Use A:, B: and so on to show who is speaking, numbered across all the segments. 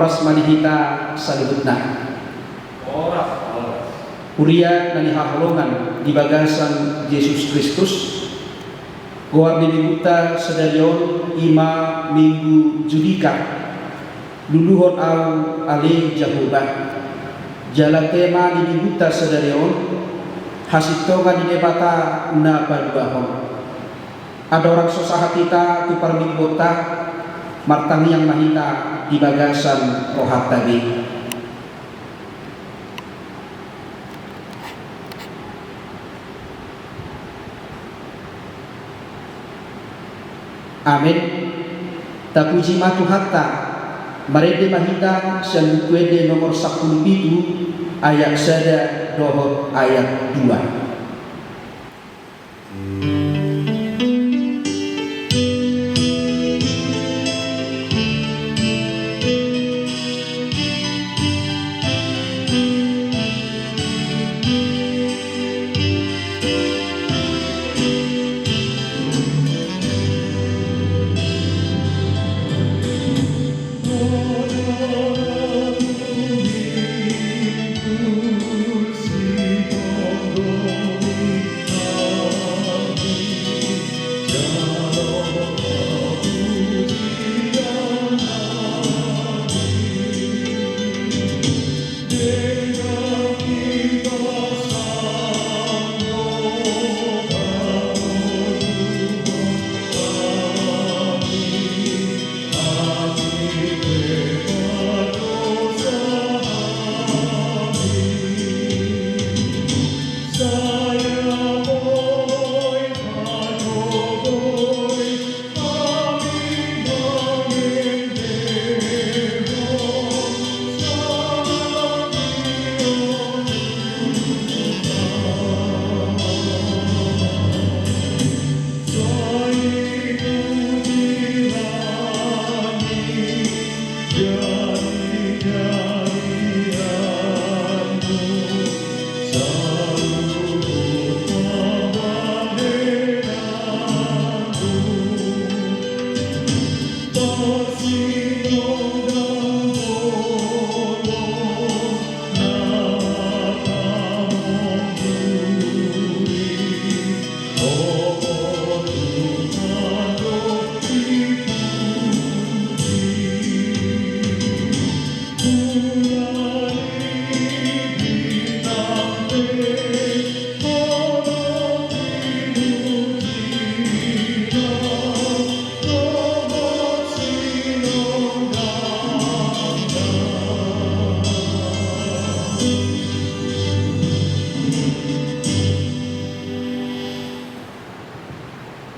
A: horas manihita salibutna. Kuria nani haholongan di bagasan Yesus Kristus. Goar dibuta sedarion ima minggu judika. Luluhon au ale Jehovah. Jala tema dibuta sedarion. Hasitongan di debata na paduahon. Ada orang susah kita tu parminggota martang yang mahita di bagasan rohat tadi. Amin. Tapuji matu hatta marede mahita sian bukuede nomor 10 ayat sada dohot ayat 2.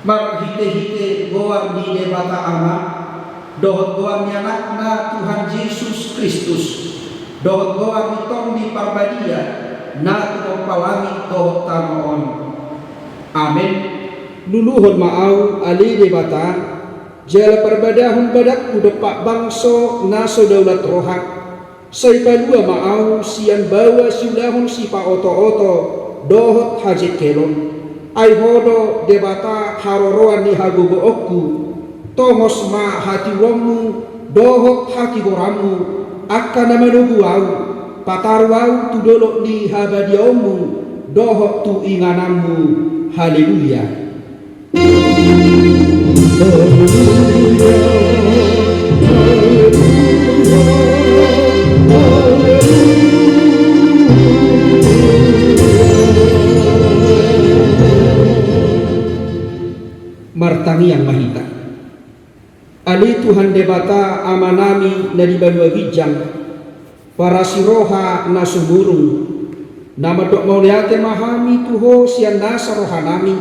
A: Mar hite-hite goar di debata ama dohot goar nyanakna Tuhan Yesus Kristus dohot goar mitong di parbadia na tuong palangit dohot tanoon. Amin. Luluhon maau ali debata jala parbadahon badak udepak bangso naso daulat rohak say palua maau sian bawa siulahon si pa oto-oto dohot hajit kelon. Ai hodo debata haroroan ni hagogo okku tomos ma hati womu dohok hati goramu akan namanugu au patar wau tudolok ni habadiomu dohok tu inganamu. Haleluya. Martangi yang mahita ali Tuhan debata amanami na di banua gijang para siroha na sumurung nama dok mauliate mahami tuho sian nasa rohanami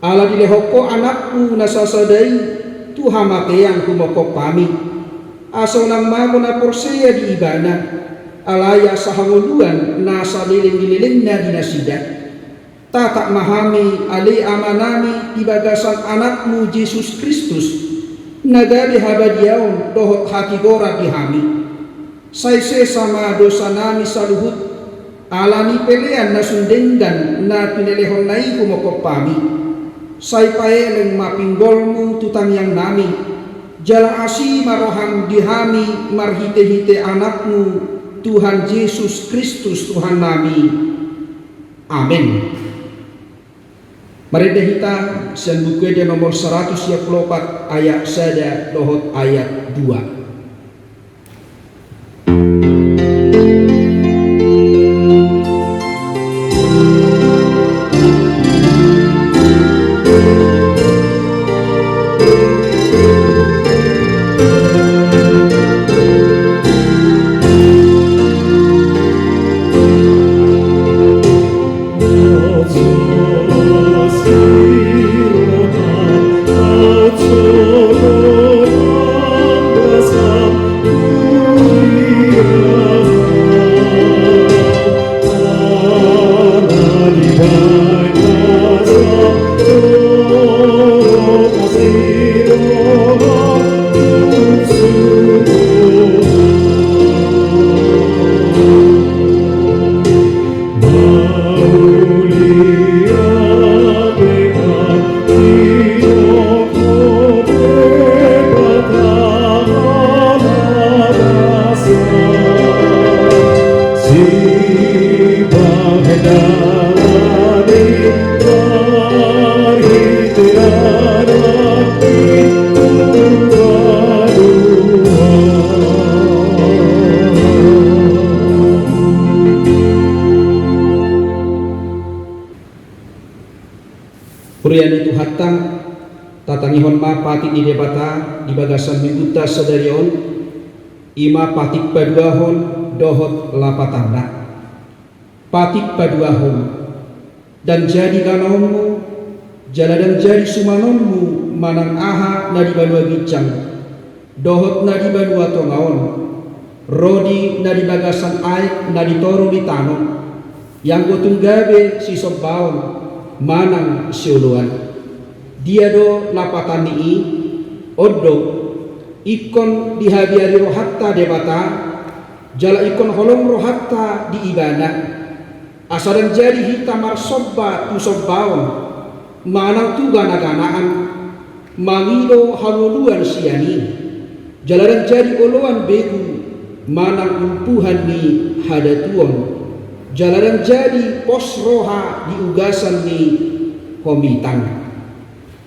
A: ala dilehoko anakku nasasadai tuha mateang kumokok pami asal nang mago na porseya di ibana alaya sahanguluan nasa liling-liling na dinasida tatak mahami ali amanami di bagasan anakmu Yesus Kristus nagadi habadiaon dohot hati gora dihami saise sama dosa nami saluhut alani pelean na sundendan na pinelehon nai kumokop pami say paeleng mapinggolmu tutang yang nami jala asih marohan dihami marhite-hite anakmu Tuhan Yesus Kristus Tuhan nami. Amin. Mari kita sian buku dia nomor 124 ayat sada dohot ayat 2. Purian itu hatang tatangihon ma pati di debata di bagasan mingguta sadarion ima patik paduahon dohot lapatanda patik paduahon dan jadi ganonmu jala dan jadi sumanonmu manang aha na di banua gicang dohot na di banua tongaon rodi na di bagasan aik na di toro di tanong yang gotong gabe si sobaon manang siuluan dia do lapatan ni oddo ikon dihabiari rohatta debata jala ikon holong rohatta di ibana asaran jadi hitamar sobba tu sobbaon manang tu gana-ganaan mangilo hanuluan siani jalaran jadi oloan begu manang umpuhan ni hadatuon jalanan jadi pos roha di ugasan ni komitang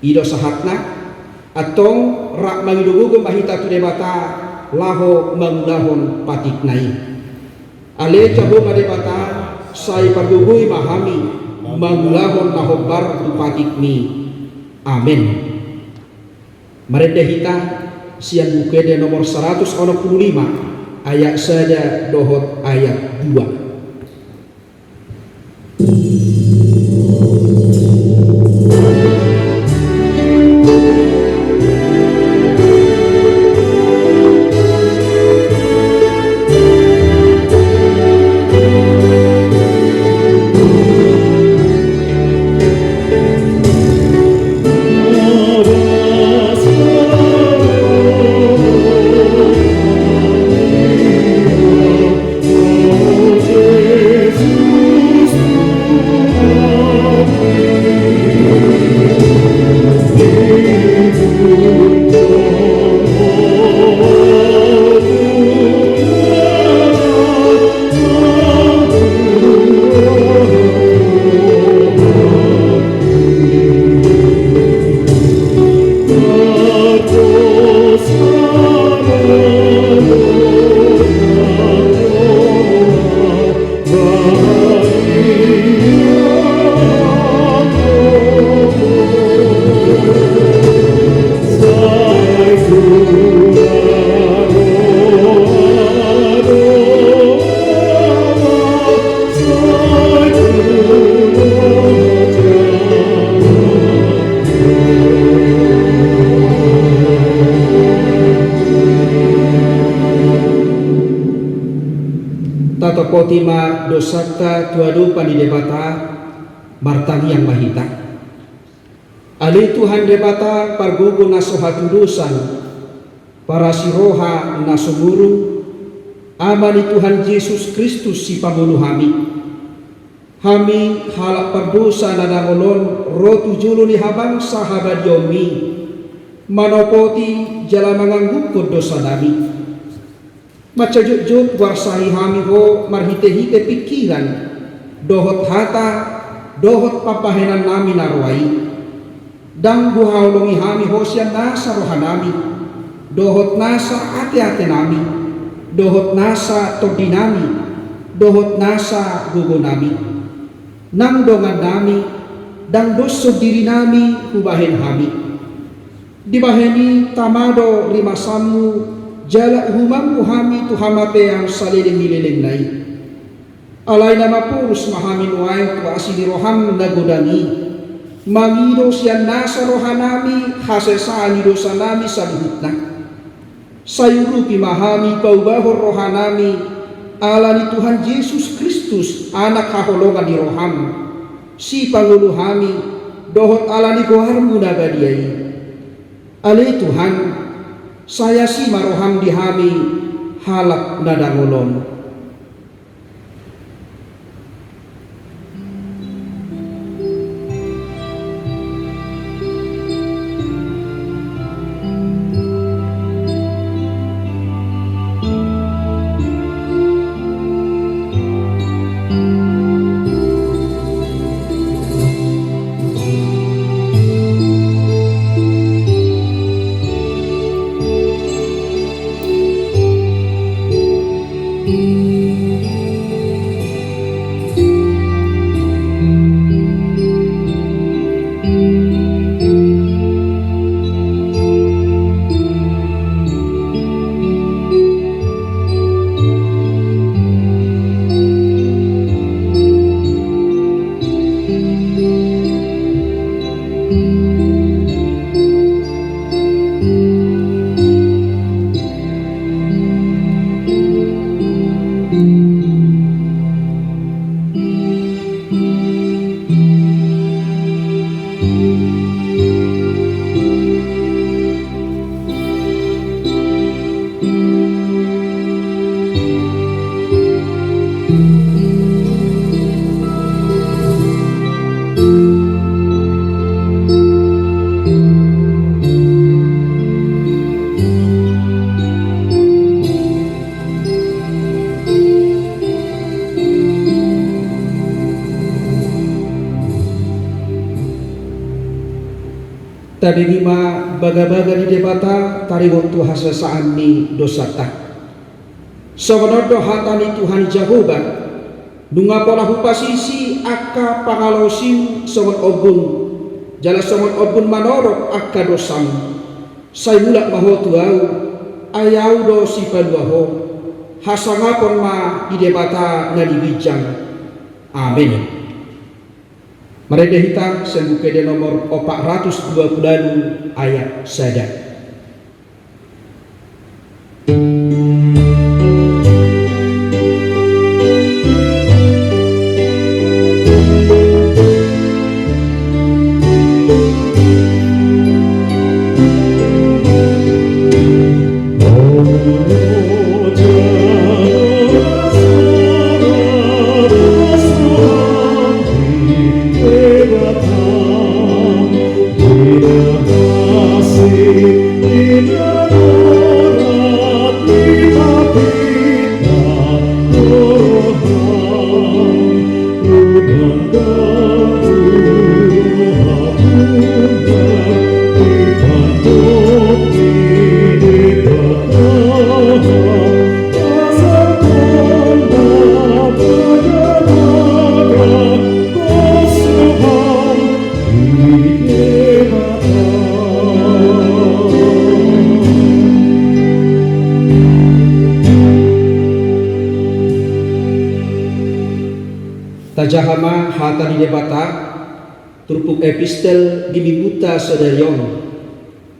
A: ido sahatna atong rak mangidugugo mahita tu debata laho mangulahon patik nai ale cabo madebata sai pagugui mahami mangulahon mahobar tu patik ni. Amin. Marede hita siang bukede nomor 165 ayat sada dohot ayat 2. Potima dosakta tuadu panidebata martani yang mahita ali Tuhan debata pargugu nasohatu dosan para siroha nasumuru amani Tuhan Yesus Kristus si pamulu hami halak pardosa nadangolon rotu julu ni habang sahabat yomi manopoti jala manganggukod dosa nami. Macajut-jut warsahi hami ho marhite-hite pikiran, dohot hata, dohot papahenan nami narwai. Dang buhaulungi hami ho siya nasa rohanami, dohot nasa ate-ate nami, dohot nasa todi nami, dohot nasa gugo nami. Nang dongan nami, dang doso diri nami hubahen hami. Dibaheni tamado rimasamu, jala humamu hami tu hamate yang salilin mililin nai. Alay nama purus mahami nuay tu asili roham nagodani. Mangido siya nasa rohanami hasesani dosa nami saluhutna. Sayurupi mahami paubahor rohanami ala ni Tuhan Yesus Kristus anak haholongan di roham. Si pangulu hami dohot ala ni goharmu nagadiai. Ale Tuhan, saya si maroham dihami halak nadangolon. Tadi lima baga-baga di debata tari waktu hasasaan ni dosa tak. Sebenarnya hatani Tuhan Jehovah dunga pola hupasisi akka pangalausim sobat obun jala sobat obun manorok akka dosam say mulak maho tuau ayau do si paluaho hasangapon ma di debata na dibijang. Amin. Mereka hitang sembuke de nomor 420 ayat sada. Tajahama hata di debata turpuk epistel di bibuta sedarion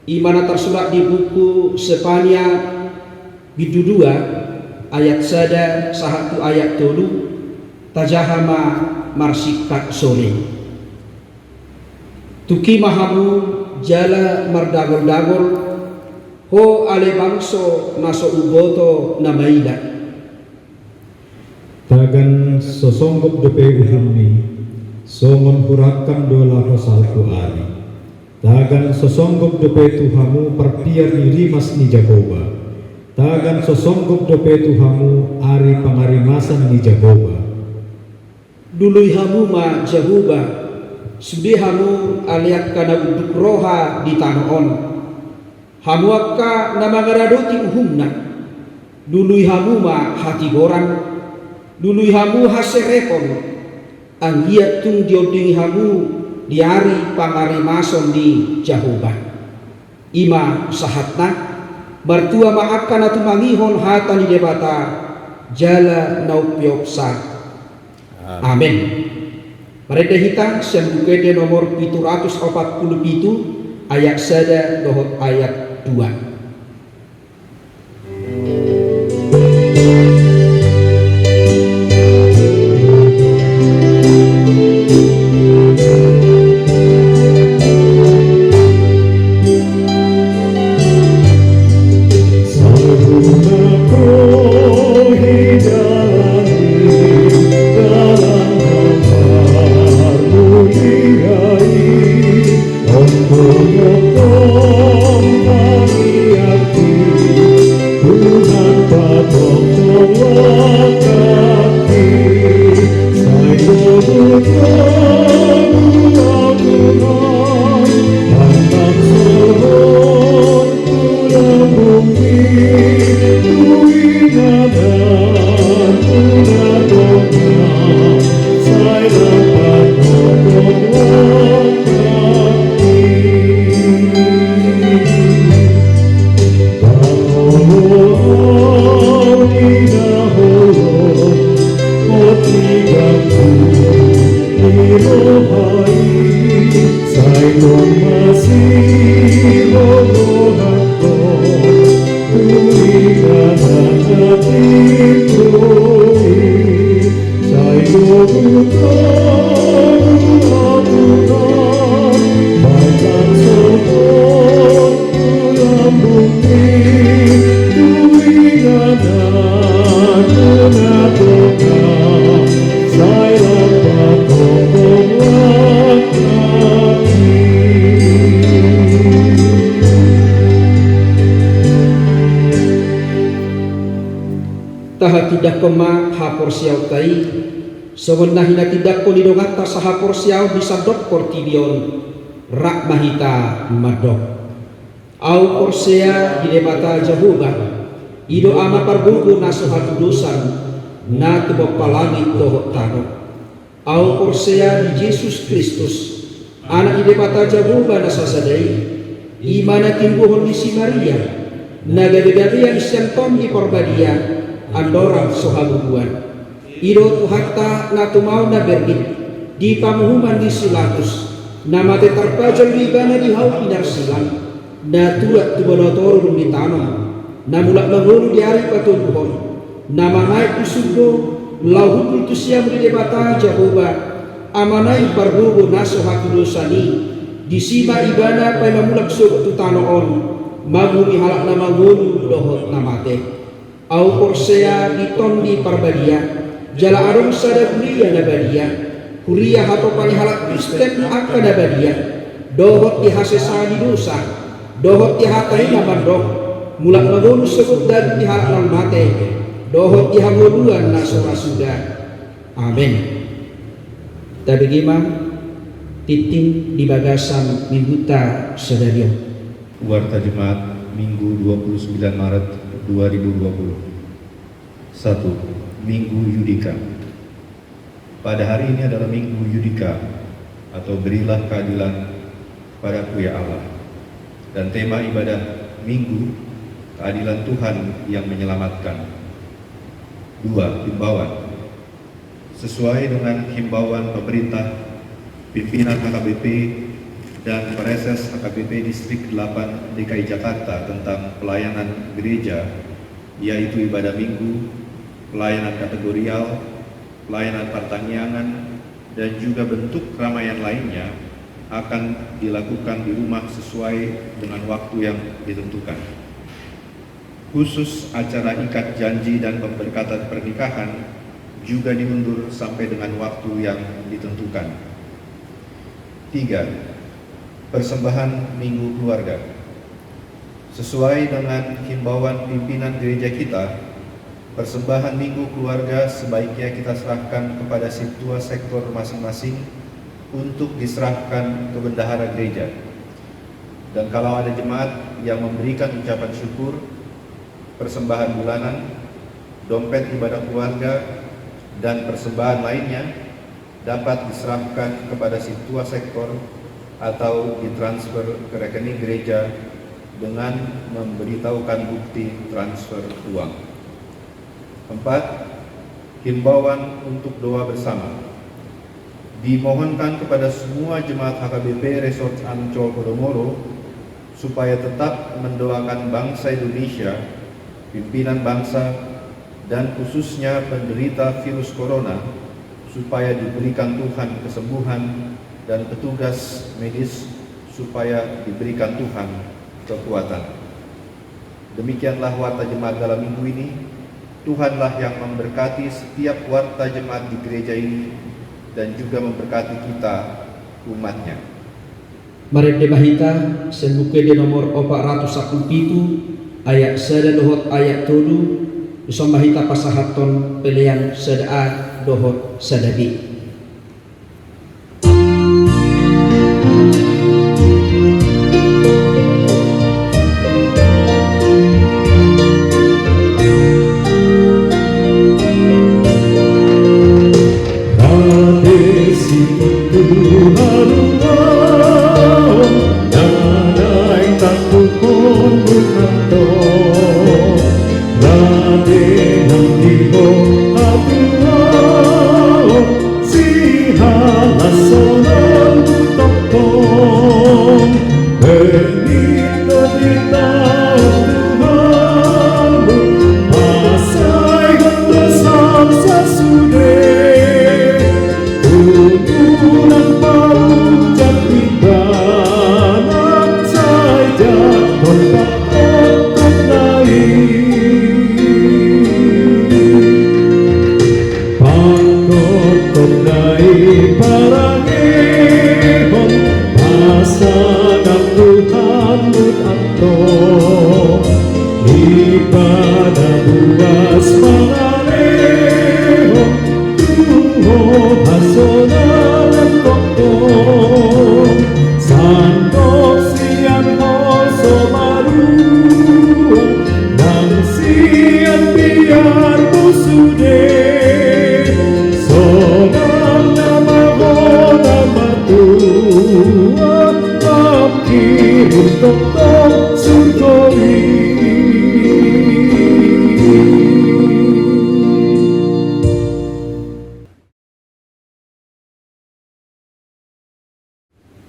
A: imana tersurat di buku Spania bidudua ayat sada sahatu ayat tolu tajahama marsikat sore tuki mahamu jala mardagol-dagol ho ale bangso naso uboto namaida
B: tagan sosonggop depe uhamni songon hurakan dola rosalku ari Tagan sosonggop dope Tuhamu perpiar ni rimas ni Jakoba. Tagan sosonggop dope Tuhamu ari pangarimasan ni Jakoba.
A: Dului hamu ma Jakoba, sudi hamu aliak kana uduk roha di tanah on. Hamu akka nama ngaradoti uhumna. Dului hamu ma hati borang, dului hamu haserekon. Anggiat tung dioding hamu diari pangarimason di Jakoba. Ima sahatna mertua maafkan atu mangihon hata ni debata jala naupioksa. Amin. Mereka hitang yang bukede nomor 747 ayat 1 dohot ayat 2. Taha tidak kema hapor siau tai sebenarnya hina tidak ko didongata sahapor siau bisa dot portibion rak mahita madok au porsea di debata Jahoba ido ama parbuku nasuhatu dosan na tebok palangit dohot tano au porsea di Yesus Kristus anak di debata Jahoba nasasadai imana timbuhon di si Maria nagade-gadean sentom di porbadia andorang sohabubuan ido tuhatta na tumau na berit di pamuhuman di silatus nama te terpajal di bana di hau pinar silang na tuat tubonotoru di tanah na mulak mangulu di hari patuhon nama naik usudo lauhut itu siam di debata Jahoba amanai parbubu naso hakudosani di sima ibana pai mamulak suku tu tanah on magumi halak nama ngulu dohot namate au porsea diton di parbadia jala arung sada kuria nabadia kuria hato pali halak Kristen akka nabadia dohot di hasesa di dosa dohot di hatai namandok mulak magonu sebut dan di halak lang mate dohot di hamuluan nasora sudah. Amin. Tapi gimana titing di bagasan mingguta sedario
C: Warta Jemaat Minggu 29 Maret 2020. 1. Minggu Yudika. Pada hari ini adalah Minggu Yudika atau berilah keadilan padaku ya Allah. Dan tema ibadah Minggu keadilan Tuhan yang menyelamatkan. 2. Himbauan. Sesuai dengan himbauan pemerintah, pimpinan HKBP dan Pereses HKBP Distrik 8 DKI Jakarta tentang pelayanan gereja, yaitu ibadah minggu, pelayanan kategorial, pelayanan pertaniangan, dan juga bentuk keramaian lainnya akan dilakukan di rumah sesuai dengan waktu yang ditentukan. Khusus acara ikat janji dan pemberkatan pernikahan juga diundur sampai dengan waktu yang ditentukan. 3. persembahan Minggu Keluarga. Sesuai dengan himbauan pimpinan gereja kita, persembahan Minggu Keluarga sebaiknya kita serahkan kepada ketua sektor masing-masing untuk diserahkan ke bendahara gereja. Dan kalau ada jemaat yang memberikan ucapan syukur, persembahan bulanan, dompet ibadah keluarga, dan persembahan lainnya dapat diserahkan kepada ketua sektor atau ditransfer ke rekening gereja dengan memberitahukan bukti transfer uang. 4. Himbauan untuk doa bersama. Dimohonkan kepada semua jemaat HKBP Resort Ancol Podomoro supaya tetap mendoakan bangsa Indonesia, pimpinan bangsa, dan khususnya penderita virus corona supaya diberikan Tuhan kesembuhan, dan petugas medis supaya diberikan Tuhan kekuatan. Demikianlah warta jemaat dalam minggu ini. Tuhanlah yang memberkati setiap warta jemaat di gereja ini dan juga memberkati kita, umatnya.
A: Mari dibahita sebuke di nomor 417 ayat 1 dohot ayat 7 disambahita pasahaton pilihan sedaa dohot sedadi.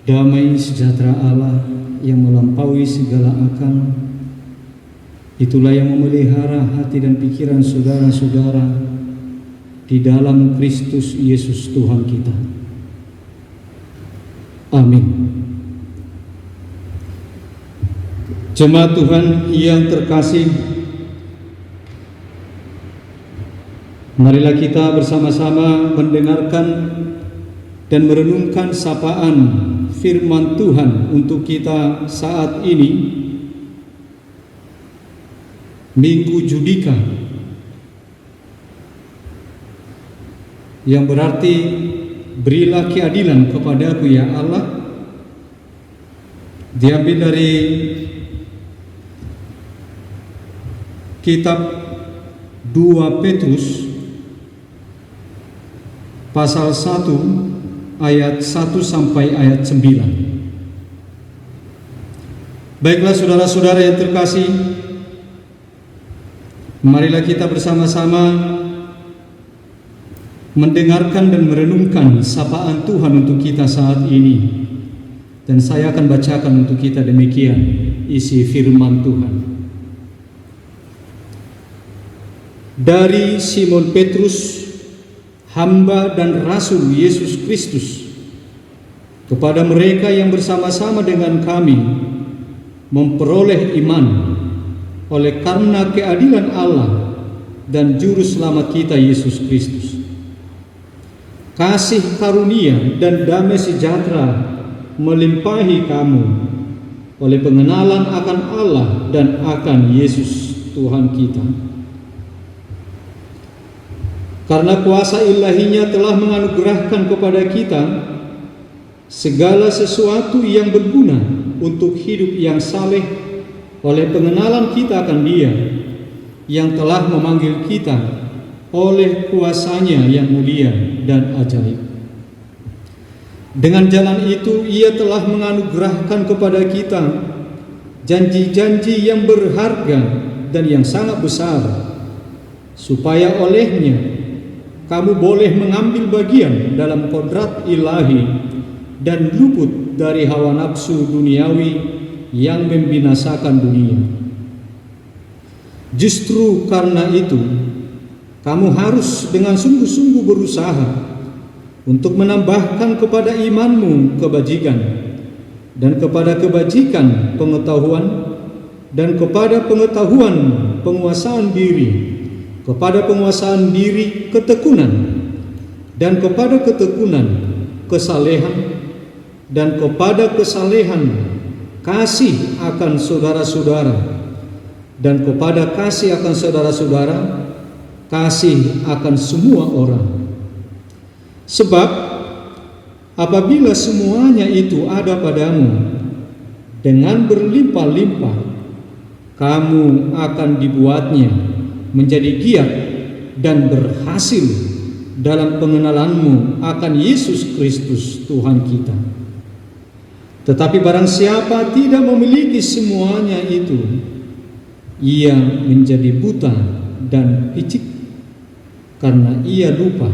D: Damai sejahtera Allah yang melampaui segala akal, itulah yang memelihara hati dan pikiran saudara-saudara di dalam Kristus Yesus Tuhan kita. Amin. Jemaat Tuhan yang terkasih, marilah kita bersama-sama mendengarkan dan merenungkan sapaan firman Tuhan untuk kita saat ini, Minggu Judika, yang berarti berilah keadilan kepadaku ya Allah, diambil dari kitab 2 Petrus pasal 1 ayat 1 sampai ayat 9. Baiklah saudara-saudara yang terkasih, marilah kita bersama-sama mendengarkan dan merenungkan sapaan Tuhan untuk kita saat ini. Dan saya akan bacakan untuk kita demikian isi firman Tuhan. Dari Simon Petrus, hamba dan rasul Yesus Kristus, kepada mereka yang bersama-sama dengan kami memperoleh iman oleh karena keadilan Allah dan juru selamat kita Yesus Kristus. Kasih karunia dan damai sejahtera melimpahi kamu oleh pengenalan akan Allah dan akan Yesus Tuhan kita. Karena kuasa ilahinya telah menganugerahkan kepada kita segala sesuatu yang berguna untuk hidup yang saleh oleh pengenalan kita akan Dia yang telah memanggil kita oleh kuasa-Nya yang mulia dan ajaib. Dengan jalan itu Ia telah menganugerahkan kepada kita janji-janji yang berharga dan yang sangat besar, supaya olehnya kamu boleh mengambil bagian dalam kodrat ilahi dan luput dari hawa nafsu duniawi yang membinasakan dunia. Justru karena itu, kamu harus dengan sungguh-sungguh berusaha untuk menambahkan kepada imanmu kebajikan, dan kepada kebajikan pengetahuan, dan kepada pengetahuan penguasaan diri, kepada penguasaan diri ketekunan, dan kepada ketekunan kesalehan, dan kepada kesalehan kasih akan saudara-saudara, dan kepada kasih akan saudara-saudara kasih akan semua orang. Sebab apabila semuanya itu ada padamu dengan berlimpah-limpah, kamu akan dibuatnya menjadi giat dan berhasil dalam pengenalanmu akan Yesus Kristus Tuhan kita. Tetapi barang siapa tidak memiliki semuanya itu, ia menjadi buta dan picik, karena ia lupa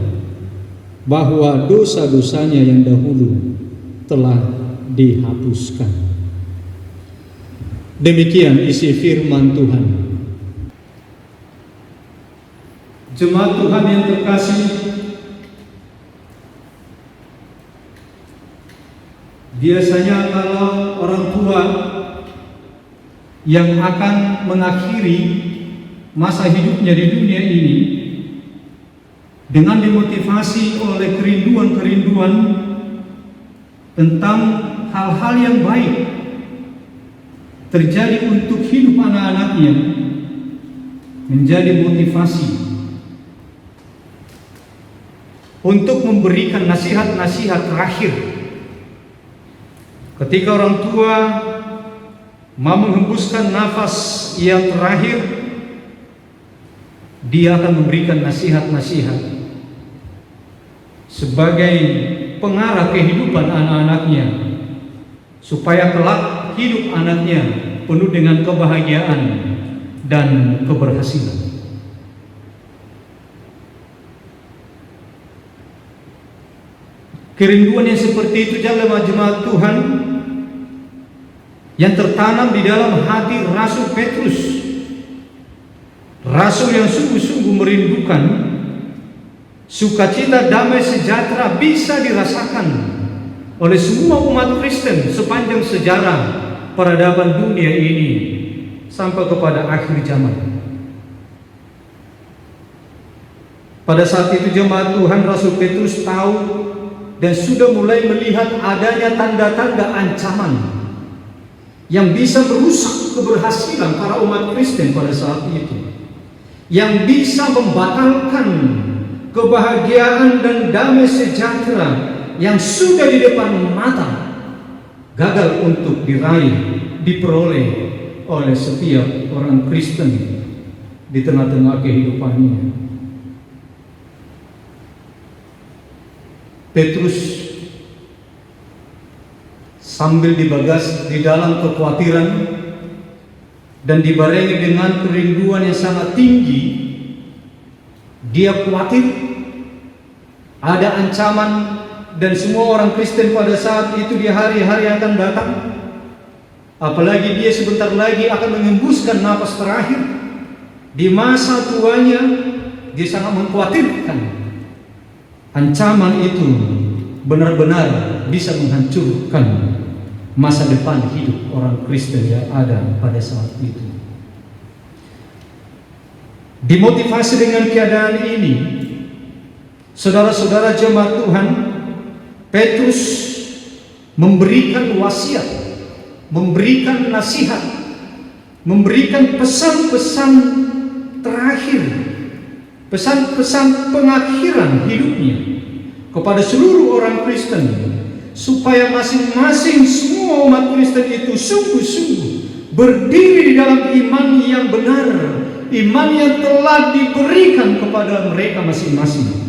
D: bahwa dosa-dosanya yang dahulu telah dihapuskan. Demikian isi firman Tuhan. Jemaat Tuhan yang terkasih, biasanya kalau orang tua yang akan mengakhiri masa hidupnya di dunia ini dengan dimotivasi oleh kerinduan-kerinduan tentang hal-hal yang baik terjadi untuk hidup anak-anaknya, menjadi motivasi untuk memberikan nasihat-nasihat terakhir. Ketika orang tua mau menghembuskan nafas yang terakhir, dia akan memberikan nasihat-nasihat sebagai pengarah kehidupan anak-anaknya, supaya kelak hidup anaknya penuh dengan kebahagiaan dan keberhasilan. Kerinduan yang seperti itu jemaat Tuhan yang tertanam di dalam hati Rasul Petrus, rasul yang sungguh-sungguh merindukan sukacita damai sejahtera bisa dirasakan oleh semua umat Kristen sepanjang sejarah peradaban dunia ini sampai kepada akhir zaman. Pada saat itu jemaat Tuhan, Rasul Petrus tahu dan sudah mulai melihat adanya tanda-tanda ancaman yang bisa merusak keberhasilan para umat Kristen pada saat itu, yang bisa membatalkan kebahagiaan dan damai sejahtera yang sudah di depan mata, gagal untuk diraih, diperoleh oleh setiap orang Kristen di tengah-tengah kehidupannya. Petrus sambil dibagas di dalam kekhawatiran dan dibarengi dengan kerinduan yang sangat tinggi, dia khawatir ada ancaman dan semua orang Kristen pada saat itu di hari-hari yang akan datang, apalagi dia sebentar lagi akan mengembuskan nafas terakhir di masa tuanya. Dia sangat mengkhawatirkan ancaman itu benar-benar bisa menghancurkan masa depan hidup orang Kristen yang ada pada saat itu. Dimotivasi dengan keadaan ini, saudara-saudara jemaat Tuhan, Petrus memberikan wasiat, memberikan nasihat, memberikan pesan-pesan terakhir, pesan-pesan pengakhiran hidupnya kepada seluruh orang Kristen, supaya masing-masing semua umat Kristen itu sungguh-sungguh berdiri di dalam iman yang benar, iman yang telah diberikan kepada mereka masing-masing.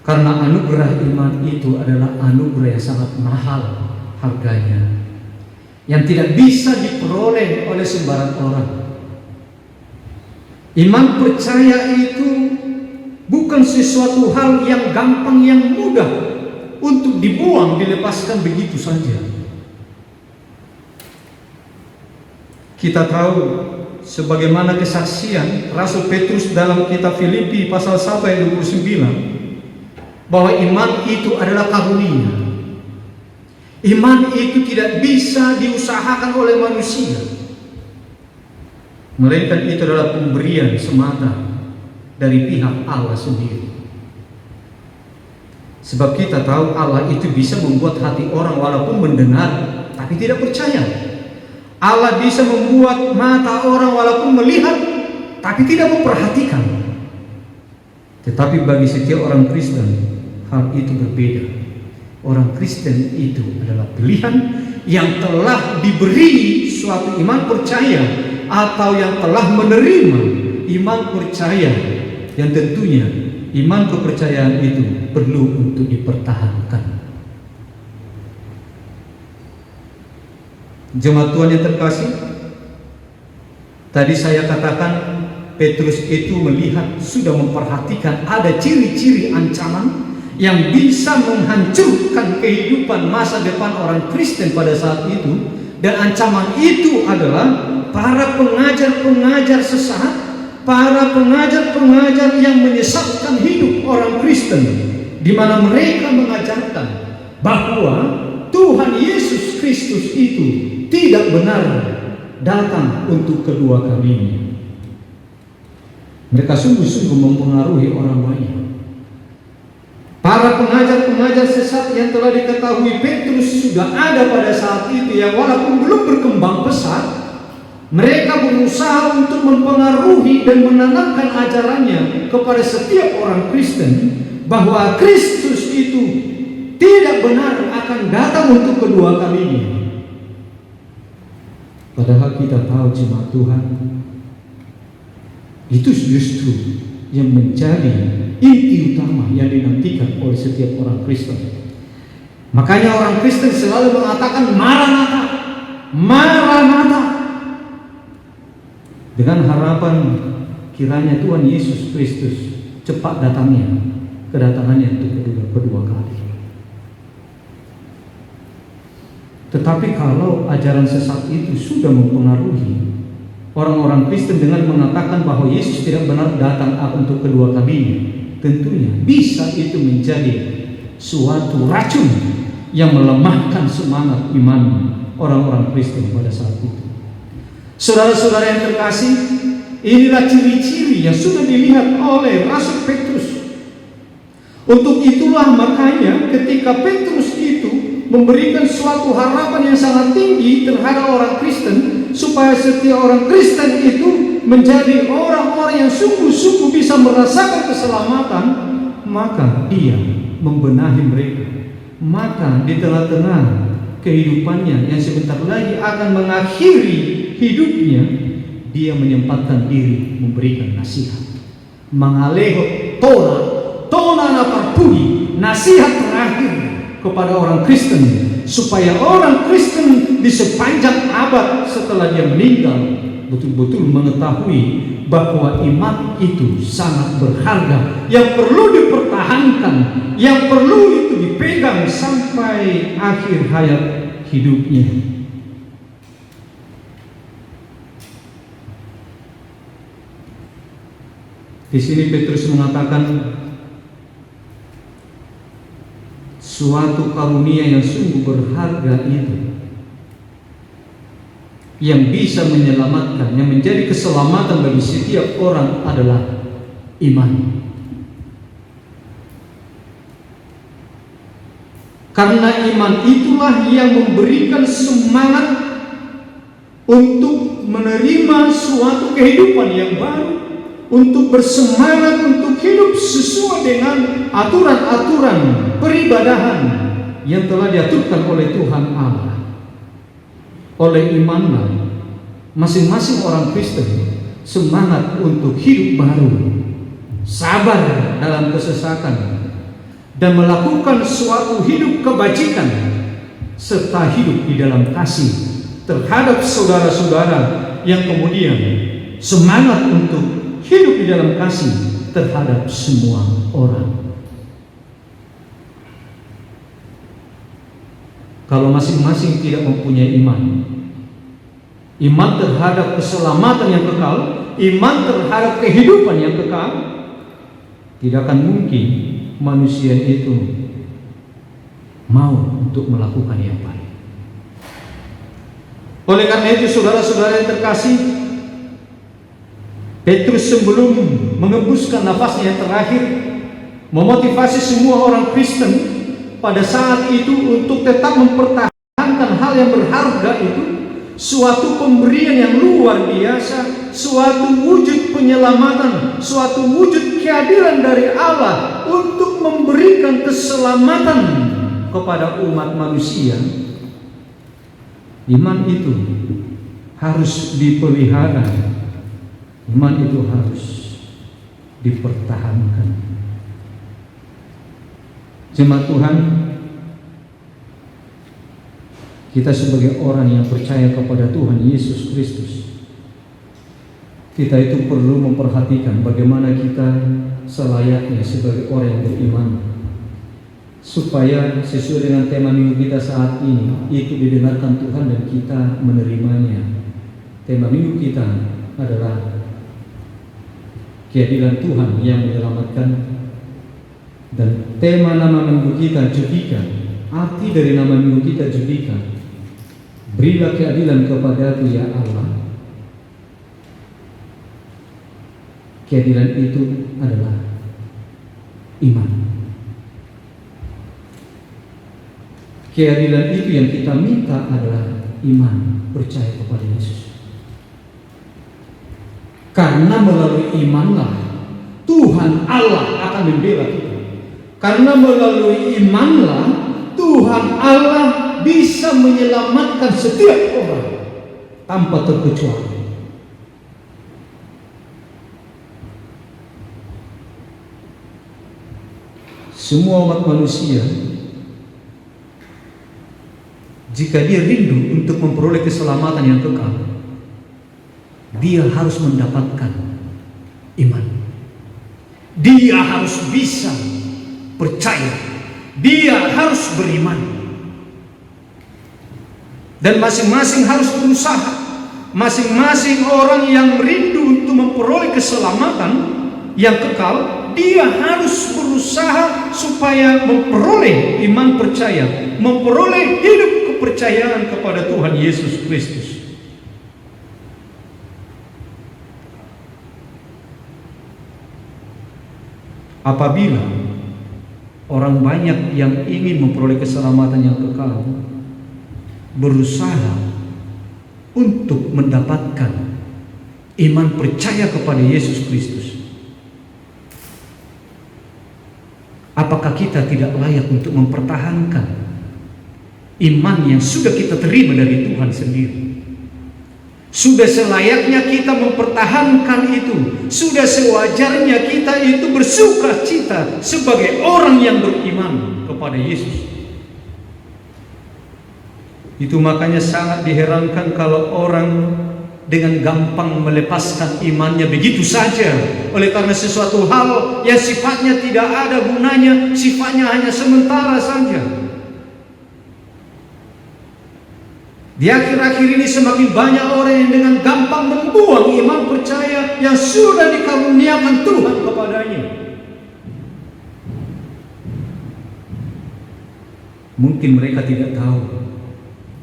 D: Karena anugerah iman itu adalah anugerah yang sangat mahal harganya, yang tidak bisa diperoleh oleh sembarang orang. Iman percaya itu bukan sesuatu hal yang gampang, yang mudah untuk dibuang, dilepaskan begitu saja. Kita tahu sebagaimana kesaksian Rasul Petrus dalam kitab Filipi pasal 1 ayat 29, bahwa iman itu adalah karunia. Iman itu tidak bisa diusahakan oleh manusia, melainkan itu adalah pemberian semata dari pihak Allah sendiri. Sebab kita tahu Allah itu bisa membuat hati orang walaupun mendengar tapi tidak percaya. Allah bisa membuat mata orang walaupun melihat tapi tidak memperhatikan. Tetapi bagi setiap orang Kristen hal itu berbeda. Orang Kristen itu adalah pilihan yang telah diberi suatu iman percaya, atau yang telah menerima iman percaya, yang tentunya iman kepercayaan itu perlu untuk dipertahankan. Jemaat Tuhan yang terkasih, tadi saya katakan Petrus itu melihat, sudah memperhatikan ada ciri-ciri ancaman yang bisa menghancurkan kehidupan masa depan orang Kristen pada saat itu. Dan ancaman itu adalah para pengajar-pengajar sesat, para pengajar-pengajar yang menyesatkan hidup orang Kristen, di mana mereka mengajarkan bahwa Tuhan Yesus Kristus itu tidak benar datang untuk kedua kalinya. Mereka sungguh-sungguh mempengaruhi orang banyak. Para pengajar-pengajar sesat yang telah diketahui Petrus sudah ada pada saat itu, yang walaupun belum berkembang pesat, mereka berusaha untuk mempengaruhi dan menanamkan ajarannya kepada setiap orang Kristen, bahwa Kristus itu tidak benar akan datang untuk kedua kalinya. Padahal kita tahu jemaat Tuhan, itu justru yang menjadi inti utama yang dinantikan oleh setiap orang Kristen. Makanya orang Kristen selalu mengatakan Maranatha, Maranatha, dengan harapan kiranya Tuhan Yesus Kristus cepat datangnya, kedatangannya untuk kedua kali. Tetapi kalau ajaran sesat itu sudah mempengaruhi orang-orang Kristen dengan mengatakan bahwa Yesus tidak benar datang untuk kedua kalinya, tentunya bisa itu menjadi suatu racun yang melemahkan semangat iman orang-orang Kristen pada saat itu. Saudara-saudara yang terkasih, inilah ciri-ciri yang sudah dilihat oleh Rasul Petrus. Untuk itulah makanya ketika Petrus itu memberikan suatu harapan yang sangat tinggi terhadap orang Kristen, supaya setiap orang Kristen itu menjadi orang-orang yang sungguh-sungguh bisa merasakan keselamatan, maka dia membenahi mereka. Maka di tengah-tengah kehidupannya yang sebentar lagi akan mengakhiri hidupnya, dia menyempatkan diri memberikan nasihat. Mangaleho tona naparpudi, nasihat terakhir kepada orang Kristen, supaya orang Kristen di sepanjang abad setelah dia meninggal betul-betul mengetahui bahwa iman itu sangat berharga, yang perlu dipertahankan, yang perlu itu dipegang sampai akhir hayat hidupnya. Di sini Petrus mengatakan suatu karunia yang sungguh berharga itu, yang bisa menyelamatkan, yang menjadi keselamatan bagi setiap orang adalah iman. Karena iman itulah yang memberikan semangat untuk menerima suatu kehidupan yang baru, untuk bersemangat untuk hidup sesuai dengan aturan-aturan peribadahan yang telah diaturkan oleh Tuhan Allah. Oleh imanlah masing-masing orang Kristen semangat untuk hidup baru, sabar dalam kesesatan, dan melakukan suatu hidup kebajikan, serta hidup di dalam kasih terhadap saudara-saudara yang kemudian semangat untuk hidup di dalam kasih terhadap semua orang. Kalau masing-masing tidak mempunyai iman terhadap keselamatan yang kekal, iman terhadap kehidupan yang kekal, tidak akan mungkin manusia itu mau untuk melakukan yang baik. Oleh karena itu, saudara-saudara yang terkasih, Petrus sebelum mengembuskan nafasnya yang terakhir memotivasi semua orang Kristen pada saat itu untuk tetap mempertahankan hal yang berharga itu, suatu pemberian yang luar biasa, suatu wujud penyelamatan, suatu wujud keadilan dari Allah untuk memberikan keselamatan kepada umat manusia. Iman itu harus dipelihara, iman itu harus dipertahankan. Jemaat Tuhan, kita sebagai orang yang percaya kepada Tuhan Yesus Kristus, kita itu perlu memperhatikan bagaimana kita selayaknya sebagai orang yang beriman, supaya sesuai dengan tema minggu kita saat ini itu didengarkan Tuhan dan kita menerimanya. Tema minggu kita adalah keadilan Tuhan yang menyelamatkan, dan tema nama minggu kita judika, arti dari nama minggu kita judika, berilah keadilan kepadaku ya Allah. Keadilan itu adalah iman. Keadilan itu yang kita minta adalah iman, percaya kepada Yesus. Karena melalui imanlah Tuhan Allah akan membela kita. Karena melalui imanlah Tuhan Allah bisa menyelamatkan setiap orang tanpa terkecuali. Semua umat manusia, jika dia rindu untuk memperoleh keselamatan yang kekal, dia harus mendapatkan iman. Dia harus bisa percaya, dia harus beriman, dan masing-masing harus berusaha. Masing-masing orang yang rindu untuk memperoleh keselamatan yang kekal, dia harus berusaha supaya memperoleh iman percaya, memperoleh hidup kepercayaan kepada Tuhan Yesus Kristus. Apabila orang banyak yang ingin memperoleh keselamatan yang kekal berusaha untuk mendapatkan iman percaya kepada Yesus Kristus, apakah kita tidak layak untuk mempertahankan iman yang sudah kita terima dari Tuhan sendiri? Sudah selayaknya kita mempertahankan itu. Sudah sewajarnya kita itu bersuka cita sebagai orang yang beriman kepada Yesus. Itu makanya sangat diherankan kalau orang dengan gampang melepaskan imannya begitu saja, oleh karena sesuatu hal yang sifatnya tidak ada gunanya, sifatnya hanya sementara saja. Di akhir-akhir ini semakin banyak orang yang dengan gampang membuang iman percaya yang sudah dikaruniakan Tuhan kepadanya. Mungkin mereka tidak tahu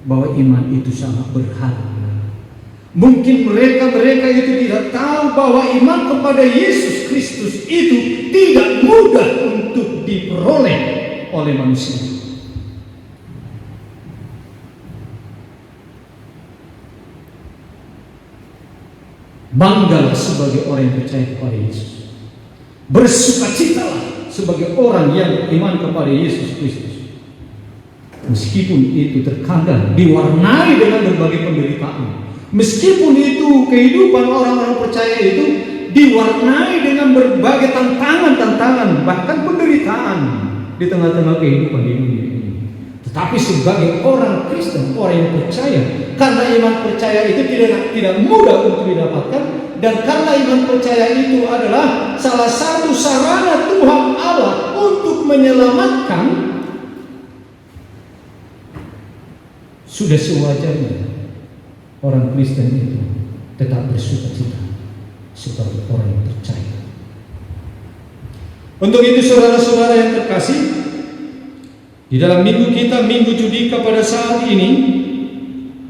D: bahwa iman itu sangat berharga. Mungkin mereka itu tidak tahu bahwa iman kepada Yesus Kristus itu tidak mudah untuk diperoleh oleh manusia. Banggalah sebagai orang yang percaya kepada Yesus. Bersukacitalah sebagai orang yang beriman kepada Yesus Kristus. Meskipun itu terkadang diwarnai dengan berbagai penderitaan. Meskipun itu kehidupan orang-orang percaya itu diwarnai dengan berbagai tantangan-tantangan, bahkan penderitaan di tengah-tengah kehidupan di dunia ini. Tetapi sebagai orang Kristen, orang yang percaya, karena iman percaya itu tidak mudah untuk didapatkan, dan karena iman percaya itu adalah salah satu sarana Tuhan Allah untuk menyelamatkan, sudah sewajarnya orang Kristen itu tetap bersukacita sebagai orang yang percaya. Untuk itu saudara-saudara yang terkasih, di dalam minggu kita, Minggu Judika pada saat ini,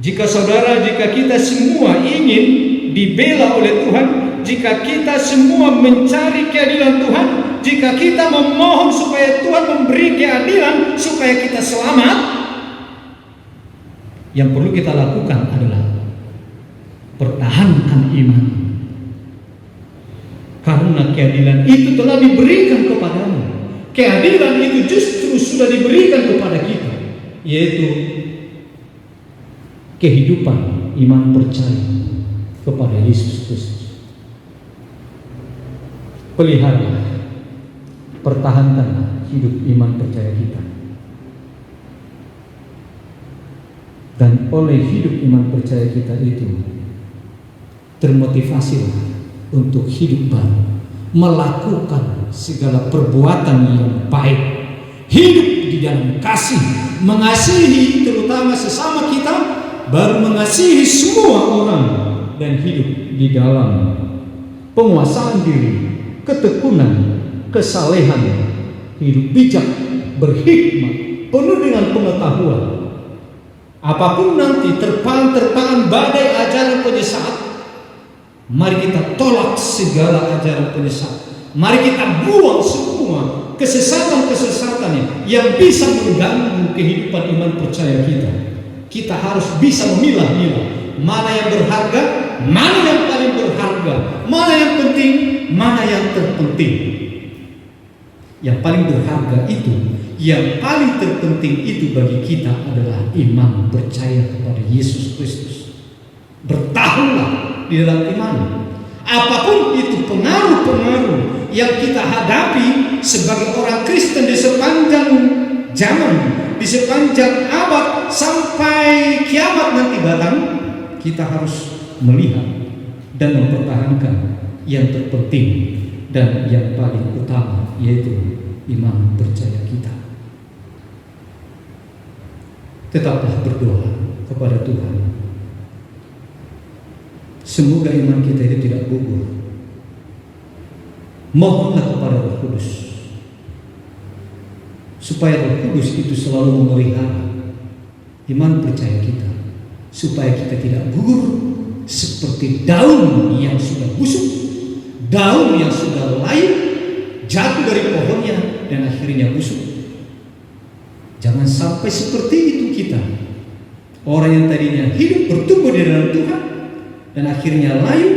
D: jika kita semua ingin dibela oleh Tuhan, jika kita semua mencari keadilan Tuhan, jika kita memohon supaya Tuhan memberi keadilan supaya kita selamat, yang perlu kita lakukan adalah pertahankan iman. Karena keadilan itu telah diberikan kepadamu. Keadilan itu justru sudah diberikan kepada kita, yaitu kehidupan iman percaya kepada Yesus Kristus. Pelihara, pertahankan hidup iman percaya kita. Dan oleh hidup iman percaya kita itu termotivasilah untuk hidup baru, melakukan segala perbuatan yang baik, hidup di dalam kasih, mengasihi terutama sesama kita, baru mengasihi semua orang, dan hidup di dalam penguasaan diri, ketekunan, kesalehan, hidup bijak, berhikmat, penuh dengan pengetahuan. Apapun nanti terpaan badai ajaran penyesat, mari kita tolak segala ajaran penyesat. Mari kita buang semua kesesatan-kesesatan yang bisa mengganggu kehidupan iman percaya kita. Kita harus bisa memilah-milah mana yang berharga, mana yang paling berharga, mana yang penting, mana yang terpenting. Yang paling berharga itu, yang paling terpenting itu bagi kita adalah iman percaya kepada Yesus Kristus. Bertahanlah di dalam iman. Apapun itu pengaruh-pengaruh yang kita hadapi sebagai orang Kristen di sepanjang zaman, di sepanjang abad sampai kiamat nanti datang, kita harus melihat dan mempertahankan yang terpenting dan yang paling utama, yaitu iman percaya kita. Tetaplah berdoa kepada Tuhan. Semoga iman kita itu tidak gugur. Mohonlah kepada Roh Kudus supaya Roh Kudus itu selalu memelihara iman percaya kita, supaya kita tidak gugur seperti daun yang sudah busuk, daun yang sudah layu, jatuh dari pohonnya dan akhirnya busuk. Jangan sampai seperti itu kita, orang yang tadinya hidup bertumbuh di dalam Tuhan dan akhirnya layu,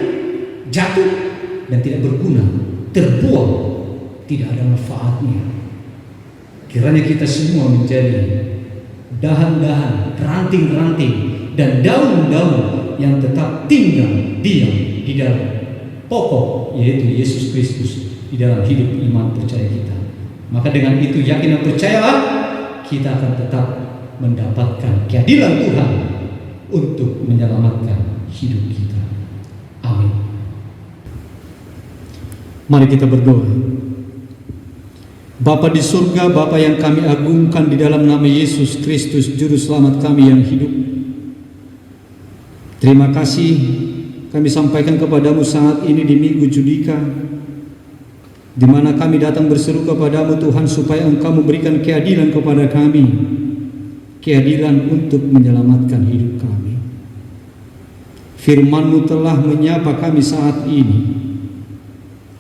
D: jatuh dan tidak berguna, terbuang, tidak ada manfaatnya. Kiranya kita semua menjadi dahan-dahan, ranting-ranting dan daun-daun yang tetap tinggal diam di dalam pokok, yaitu Yesus Kristus, di dalam hidup iman percaya kita. Maka dengan itu yakin dan percayalah, kita akan tetap mendapatkan keadilan Tuhan untuk menyelamatkan hidup kita. Amin. Mari kita berdoa. Bapa di surga, Bapa yang kami agungkan di dalam nama Yesus Kristus, Juru Selamat kami yang hidup, terima kasih kami sampaikan kepadamu saat ini di Minggu Judika, di mana kami datang berseru kepadamu Tuhan supaya Engkau memberikan keadilan kepada kami, keadilan untuk menyelamatkan hidup kami. Firman-Mu telah menyapa kami saat ini,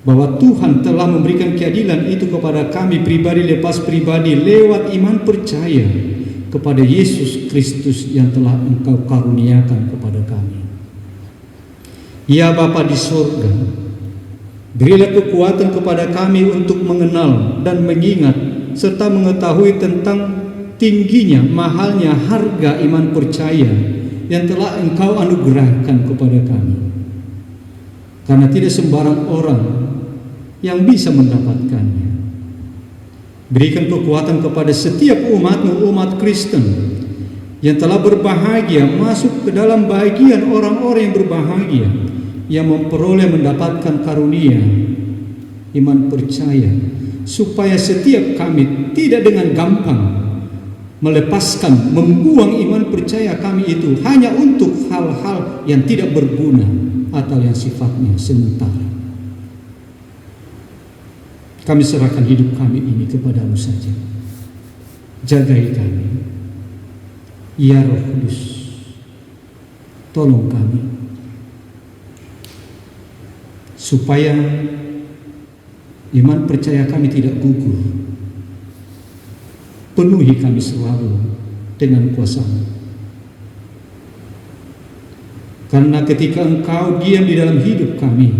D: bahwa Tuhan telah memberikan keadilan itu kepada kami pribadi lepas pribadi lewat iman percaya kepada Yesus Kristus yang telah Engkau karuniakan kepada kami. Ya Bapa di surga, berilah kekuatan kepada kami untuk mengenal dan mengingat serta mengetahui tentang tingginya, mahalnya harga iman percaya yang telah Engkau anugerahkan kepada kami. Karena tidak sembarang orang yang bisa mendapatkannya. Berikan kekuatan kepada setiap umat-Mu, umat Kristen yang telah berbahagia masuk ke dalam bagian orang-orang yang berbahagia, yang memperoleh mendapatkan karunia iman percaya, supaya setiap kami tidak dengan gampang melepaskan, membuang iman percaya kami itu hanya untuk hal-hal yang tidak berguna atau yang sifatnya sementara. Kami serahkan hidup kami ini kepadamu saja. Jagai kami, ya Roh Kudus, tolong kami supaya iman percaya kami tidak gugur. Penuhi kami selalu dengan kuasa-Mu. Karena ketika Engkau diam di dalam hidup kami,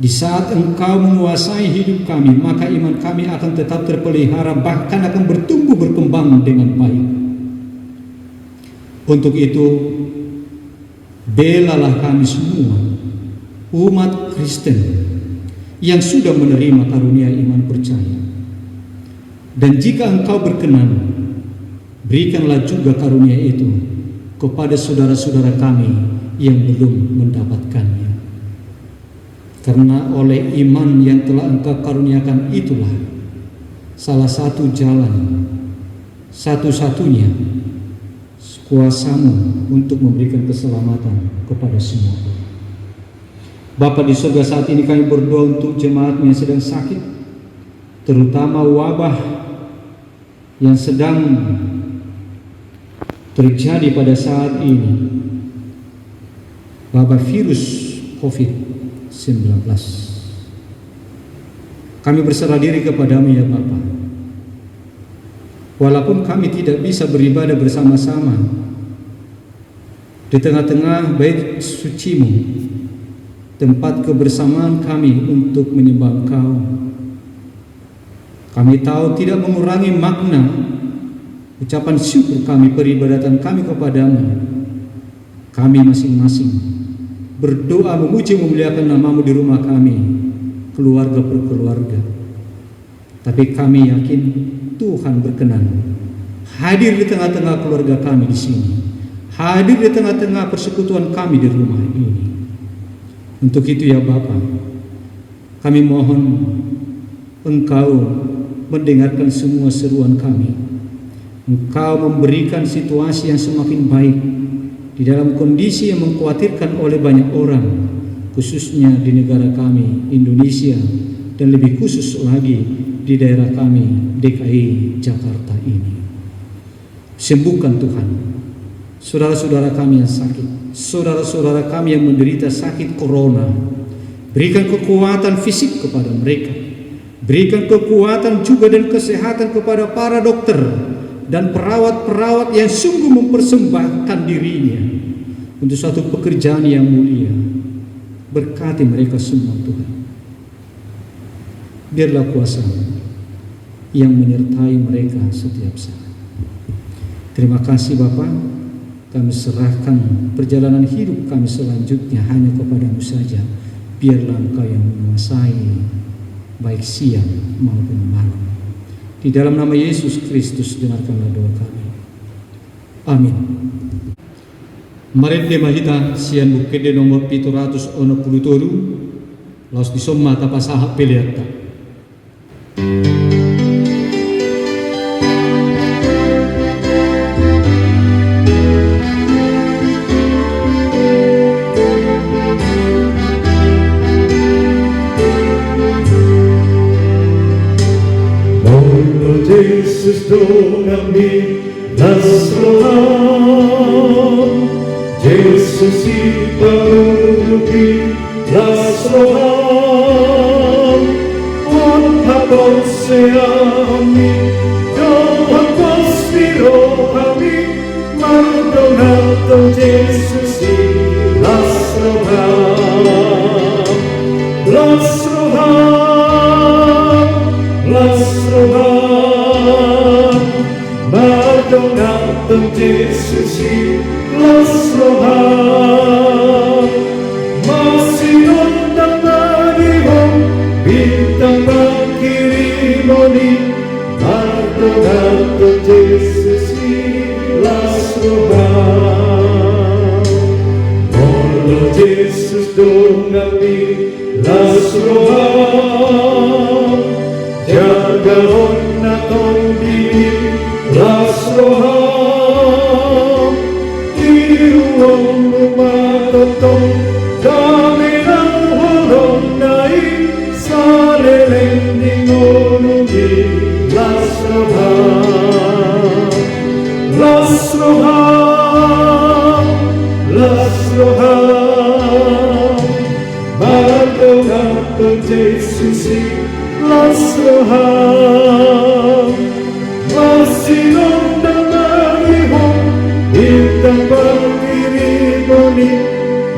D: di saat Engkau menguasai hidup kami, maka iman kami akan tetap terpelihara, bahkan akan bertumbuh berkembang dengan baik. Untuk itu, belalah kami semua, umat Kristen yang sudah menerima karunia iman percaya. Dan jika Engkau berkenan, berikanlah juga karunia itu kepada saudara-saudara kami yang belum mendapatkannya. Karena oleh iman yang telah Engkau karuniakan itulah salah satu jalan, satu-satunya kuasa-Mu untuk memberikan keselamatan kepada semua orang. Bapa di surga, saat ini kami berdoa untuk jemaat-Mu yang sedang sakit, terutama wabah yang sedang terjadi pada saat ini, wabah virus COVID-19. Kami berserah diri kepadamu ya Bapa. Walaupun kami tidak bisa beribadah bersama-sama di tengah-tengah bait suci-Mu, tempat kebersamaan kami untuk menyembah Engkau, kami tahu tidak mengurangi makna ucapan syukur kami, peribadatan kami kepadamu. Kami masing-masing berdoa memuji memuliakan nama-Mu di rumah kami, keluarga per keluarga. Tapi kami yakin Tuhan berkenan hadir di tengah-tengah keluarga kami di sini, hadir di tengah-tengah persekutuan kami di rumah ini. Untuk itu ya Bapa, kami mohon Engkau mendengarkan semua seruan kami. Engkau memberikan situasi yang semakin baik di dalam kondisi yang mengkhawatirkan oleh banyak orang, khususnya di negara kami, Indonesia, dan lebih khusus lagi di daerah kami, DKI Jakarta ini. Sembuhkan Tuhan saudara-saudara kami yang sakit, saudara-saudara kami yang menderita sakit corona. Berikan kekuatan fisik kepada mereka, berikan kekuatan juga dan kesehatan kepada para dokter dan perawat-perawat yang sungguh mempersembahkan dirinya untuk suatu pekerjaan yang mulia. Berkati mereka semua Tuhan. Biarlah kuasa-Mu yang menyertai mereka setiap saat. Terima kasih Bapa. Kami serahkan perjalanan hidup kami selanjutnya hanya kepada-Mu saja. Biarlah Engkau yang menguasai baik siang maupun malam. Di dalam nama Yesus Kristus dengarkanlah doa kami. Amin. Maret de mahita sian bukede nomor 763 laos disomma tapasaha peliata.
E: Jesus dona-me nasrohan, Jesus iparugi nasrohan, on haposeami, Doha conspiroami, Maldonato Jesus nasrohan. Madonna Jesus, las roham, masih nonton nagihom, bintang pangkirimoni. Madonna Jesus, las roham, Molo Jesus dongami, las roham, jaga honna tondini. Las roham, iruang umatotong, kami ng hulong nai, sa leleng ngunungi. Las roham, las roham, las roham, Madonna Jesus, las roham. Masih nonton nagihom, bintang pangkirimoni.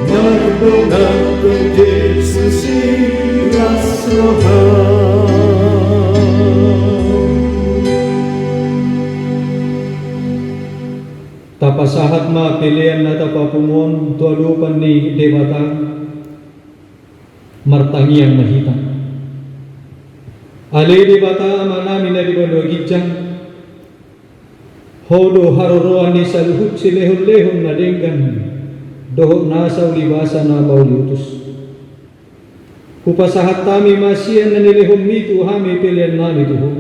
E: Madonna Jesus, las roham.
D: Tapasahat ma pilihan na tapapumon tualupan ni Dewata martangiang mahita. Ale Dewata amanami na dibanwagijang Hodo haroroan ni saluhut si lehon-lehon na denggan doho nasa ulibasa na bauliutus. Kupasahat tami masian na nilehon mitu hami pilihan nami tuho.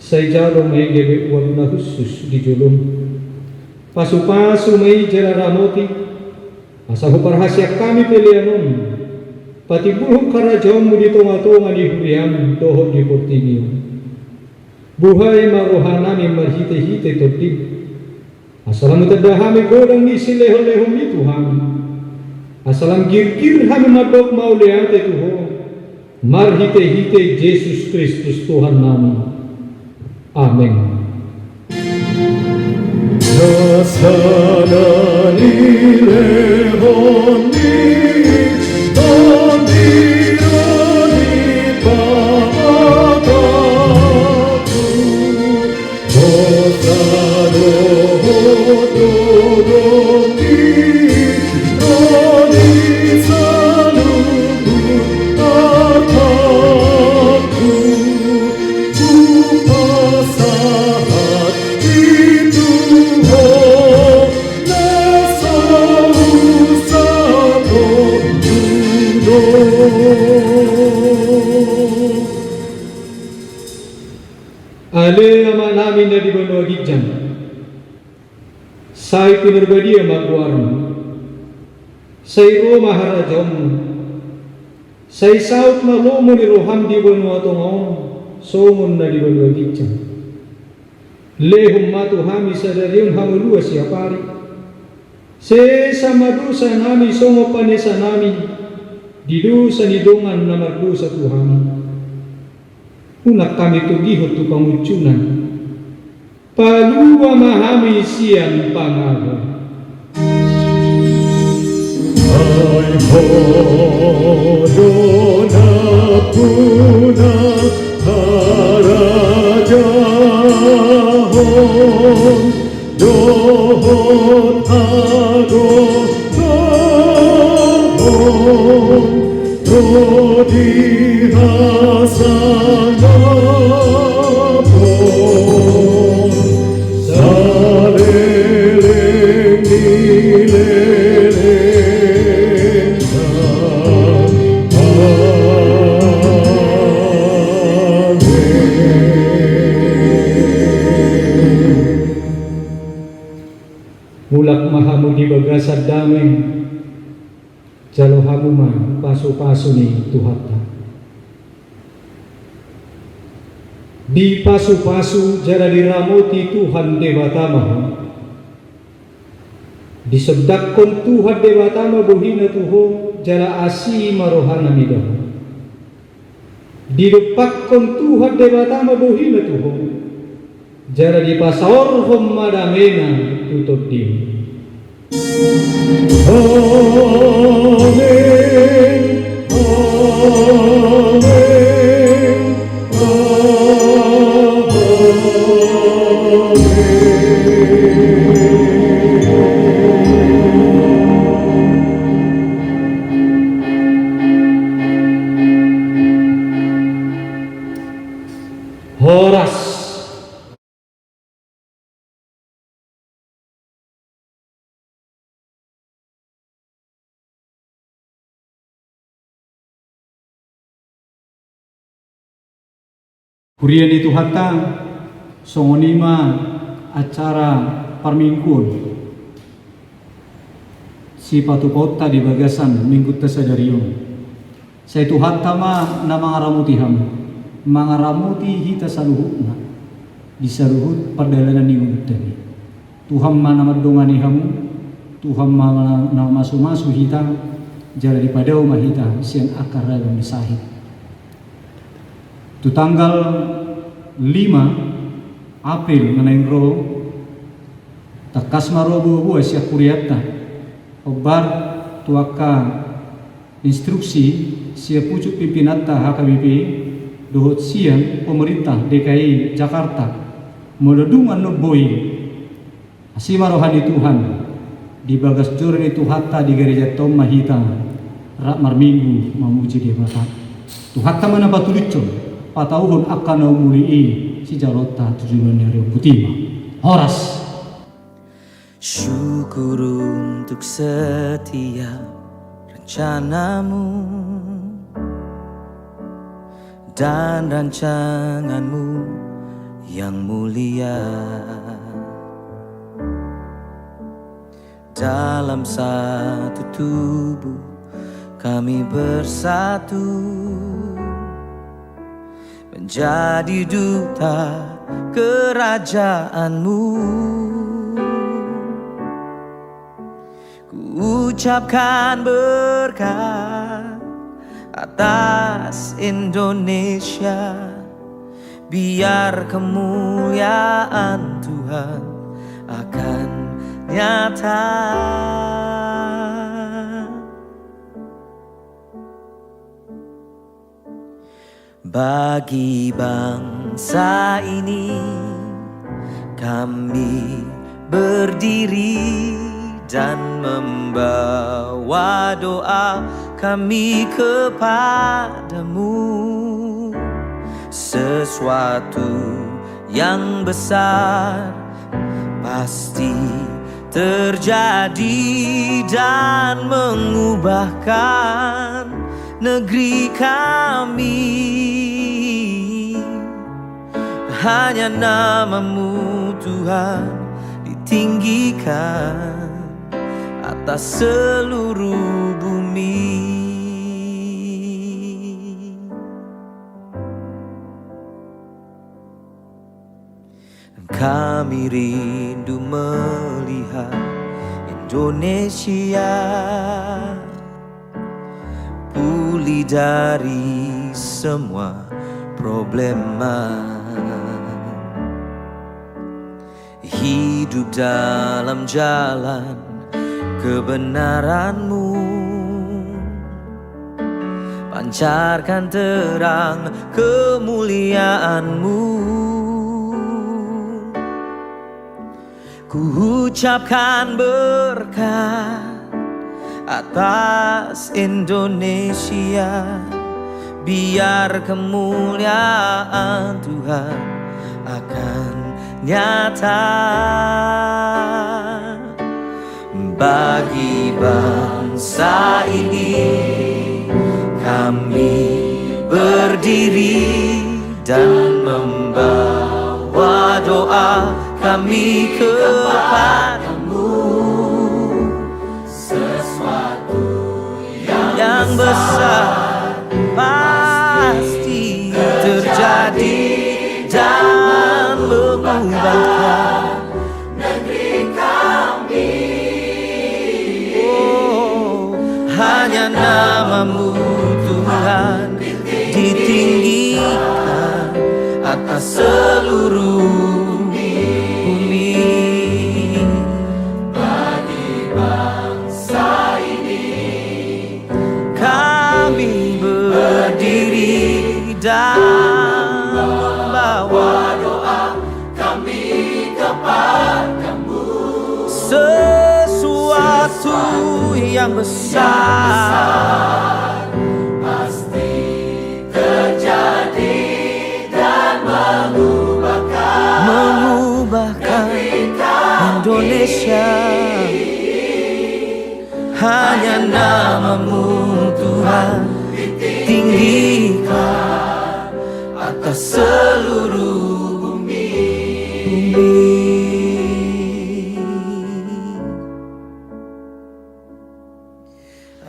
D: Say jalo may gebe uwag na husus di julong. Pasu-pasu may jararamoti. Asahu parhasyak kami pilihanon. Pati buhok karajom mo dito matungan di huriam doho di portinium. Buhay marohanami marhite-hite totib. Asalam tadahami godang ni silehon-lehon itu hami. Asalam gir-gir hami madok mauleate tuho. Marhite-hite Jesus Kristus Tuhan nami. Amen.
E: Nasana ni lehon ni
D: Ale ama namin na di banwagidjan. Say pinurbadia magwarm. Say Roma harajom. Say saut malumo ni roham di banwatong somun na di banwagidjan. Lehum matu hami sadarion hamulua siapari. Se samadusa nami songo panesa nami. Didusa nidongan na mardusa Tuhami. Unak kami tugihot tu pangucunan. Palua mahami siang pangago.
E: Ay hodo na puna harajahon dohon ago dohon dodi hasanapon saleleng nileleng
D: Mulak mahamu di bagasad dameng. Jalo hamu ma pasu-pasu ni Tuhata. Di pasu-pasu jara diramoti Tuhan Dewatama. Disebdakkon Tuhan Dewatama buhina tuho jara asi marohana nidaho. Didepakkon Tuhan Dewatama buhina tuho jara dipasaorhom madamena tutut dim.
E: oh
D: Kurian itu hatta songonima acara parmingkun si patu kota di bagasan minggu tasadarium. Saya itu hatta ma na mangaramuti ham, mangaramuti hita saluhutna di saluhut perdalanan minggu tadi. Tuhan mana madongani hamu, Tuhan mana masu hita jala di padau mahita sian akar dalam disahit. Itu tanggal 5 April menengro takas marobo buah siak kuriata obar tuaka instruksi siap pucuk pimpinata HKBP dohot siang pemerintah DKI Jakarta meledungan noboi asima rohani Tuhan di bagas joran itu hatta di gereja Tom Mahita rak marminggu memuji dia mata tu hatta mana batu lucon patauhun akan umuli si jarota tujuan dari putima horas.
F: Syukur untuk setiap rencanamu dan rancanganmu yang mulia. Dalam satu tubuh kami bersatu menjadi duta kerajaanmu. Ku ucapkan berkat atas Indonesia, biar kemuliaan Tuhan akan nyata. Bagi bangsa ini kami berdiri dan membawa doa kami kepadamu. Sesuatu yang besar pasti terjadi dan mengubahkan negeri kami. Hanya namamu Tuhan ditinggikan atas seluruh bumi. Kami rindu melihat Indonesia pulih dari semua problema, hidup dalam jalan kebenaran-Mu, pancarkan terang kemuliaan-Mu. Ku ucapkan berkat atas Indonesia, biar kemuliaan Tuhan akan nyata. Bagi bangsa ini kami berdiri dan membawa doa kami kepadamu. Sesuatu yang besar pasti terjadi dan mengubahkan negeri kami. Oh, hanya namamu Tuhan ditinggikan atas seluruh dan membawa doa kami kepadamu. Sesuatu yang besar pasti terjadi dan mengubahkan Indonesia. Hanya namamu Tuhan tinggikan atas seluruh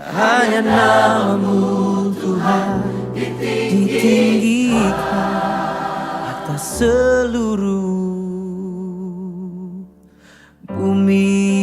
F: hanya namamu Tuhan ditinggikan atas seluruh bumi.